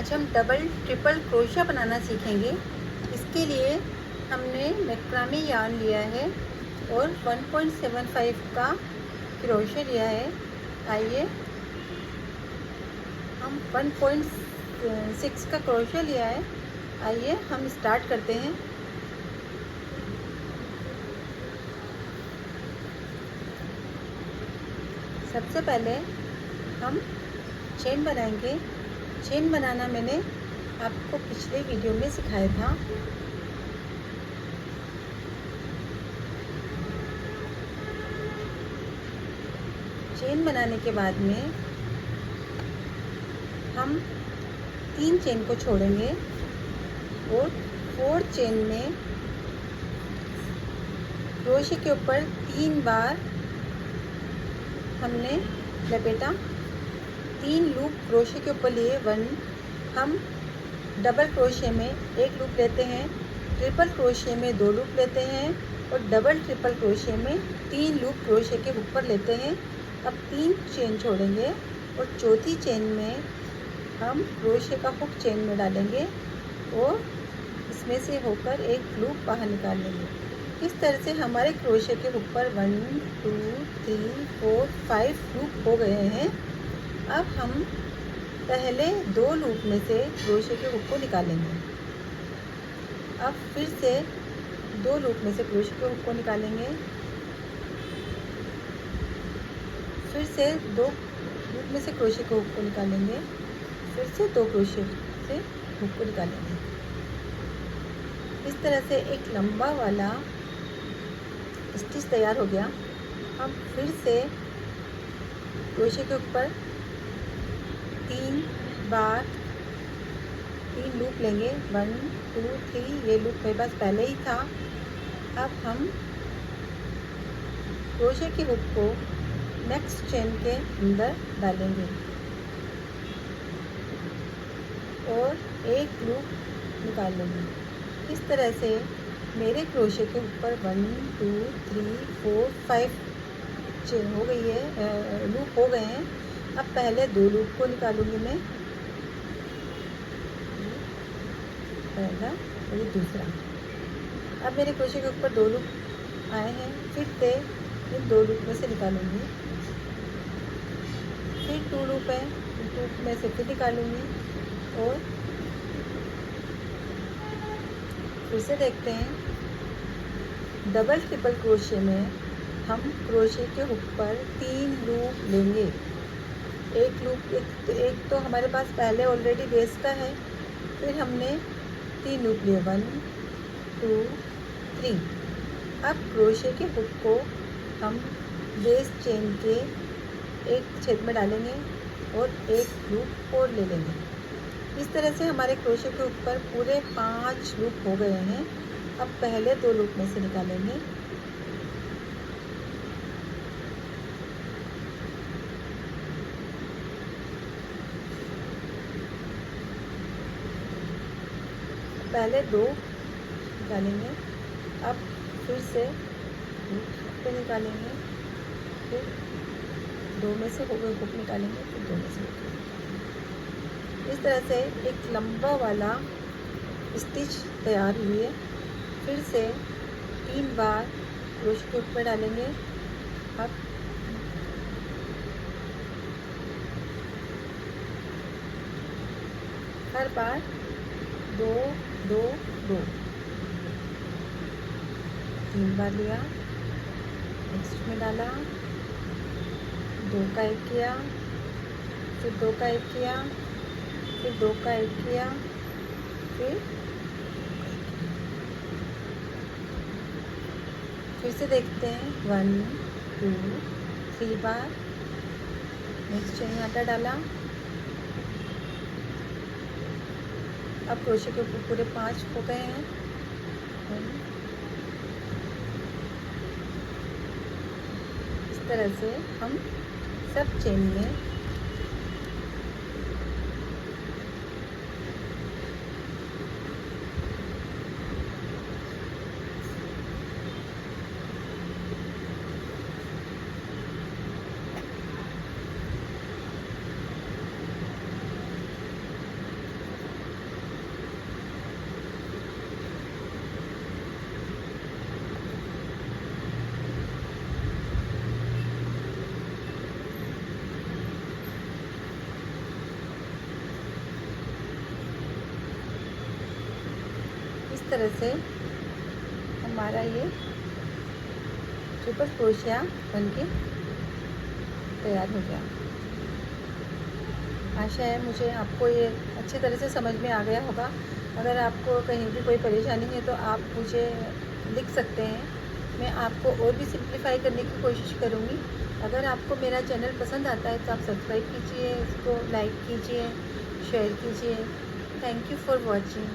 आज हम double triple crochet बनाना सीखेंगे। इसके लिए हमने मैक्रामे यार्न लिया है और 1.75 का क्रोशिया लिया है। आइए हम 1.6 का क्रोशिया लिया है। आइए हम स्टार्ट करते हैं। सबसे पहले हम चेन बनाएंगे। चेन बनाना मैंने आपको पिछले वीडियो में सिखाया था। चेन बनाने के बाद में हम 3 चेन को छोड़ेंगे और 4 चेन में क्रोशे के ऊपर 3 बार हमने लपेटा। 3 लूप क्रोशे के ऊपर लिए 1। हम डबल क्रोशे में 1 लूप लेते हैं, ट्रिपल क्रोशे में 2 लूप लेते हैं और डबल ट्रिपल क्रोशे में 3 लूप क्रोशे के ऊपर लेते हैं। अब 3 चेन छोड़ेंगे और चौथी चेन में हम क्रोशे का हुक चेन में डालेंगे और इसमें से होकर एक लूप बाहर निकाल लेंगे। इस तरह से हमारे क्रोशे के ऊपर 1 2 3 4 5 लूप हो गए हैं। अब हम पहले 2 लूप में से क्रोशे के हुक को निकालेंगे। अब फिर से 2 लूप में से क्रोशे के हुक को निकालेंगे। फिर से 2 लूप में से क्रोशे के हुक को निकालेंगे। फिर से 2 क्रोशे से हुक को निकालेंगे। इस तरह से एक लंबा वाला स्टिच तैयार हो गया। हम फिर से क्रोशे के ऊपर 3 बार 3 लूप लेंगे। 1 2 3 ये लूप मेरे पास पहले ही था। अब हम क्रोशे के हुक को नेक्स्ट चेन के अंदर डालेंगे और एक लूप निकाल लेंगे। इस तरह से मेरे क्रोशे के ऊपर 1 2 3 4 5 चेन हो गई है, लूप हो गए हैं। अब पहले 2 लूप को निकालूंगी मैं, पहला और दूसरा। अब मेरे क्रोशे के ऊपर 2 लूप आए हैं। फिर से इन 2 लूप में से निकालूंगी। फिर 2 लूप है, 2 में से फिर निकालूंगी और फिर से देखते हैं। डबल ट्रिपल क्रोशे में हम क्रोशे के हुक पर 3 लूप लेंगे। एक तो हमारे पास पहले ऑलरेडी बेस का है। फिर हमने 3 लूप लिए 1 2 3। अब क्रोशे के हुक को हम बेस चेन के एक छेद में डालेंगे और एक लूप और ले लेंगे। इस तरह से हमारे क्रोशे के ऊपर पूरे 5 लूप हो गए हैं। अब पहले 2 लूप में से निकालेंगे। पहले 2 निकालेंगे। अब फिर से हुक निकालेंगे। फिर 2 में से हुक निकालेंगे। फिर 2 में से हुक। इस तरह से एक लंबा वाला स्टिच तैयार हुई है। फिर से 3 बार क्रोशे के ऊपर डालेंगे। अब हर बार 2 2 2 3 बार लिया, नेक्स्ट में डाला, 2 का 1 किया, फिर 2 का 1 किया, फिर 2 का 1 किया, फिर से देखते हैं 1 2 3 बार, नेक्स्ट चेन आटा डाला। अब क्रोशे के ऊपर पूरे 5 हो गए हैं। इस तरह से हम सब चेन में तरह से हमारा ये ट्रिपल क्रोशिया बनके तैयार हो गया। आशा है मुझे आपको ये अच्छी तरह से समझ में आ गया होगा। अगर आपको कहीं भी कोई परेशानी है तो आप मुझे लिख सकते हैं, मैं आपको और भी सिंप्लीफाई करने की कोशिश करूँगी। अगर आपको मेरा चैनल पसंद आता है तो आप सब्सक्राइब कीजिए, इसको लाइक कीजिए, शेयर कीजिए। Thank you for watching.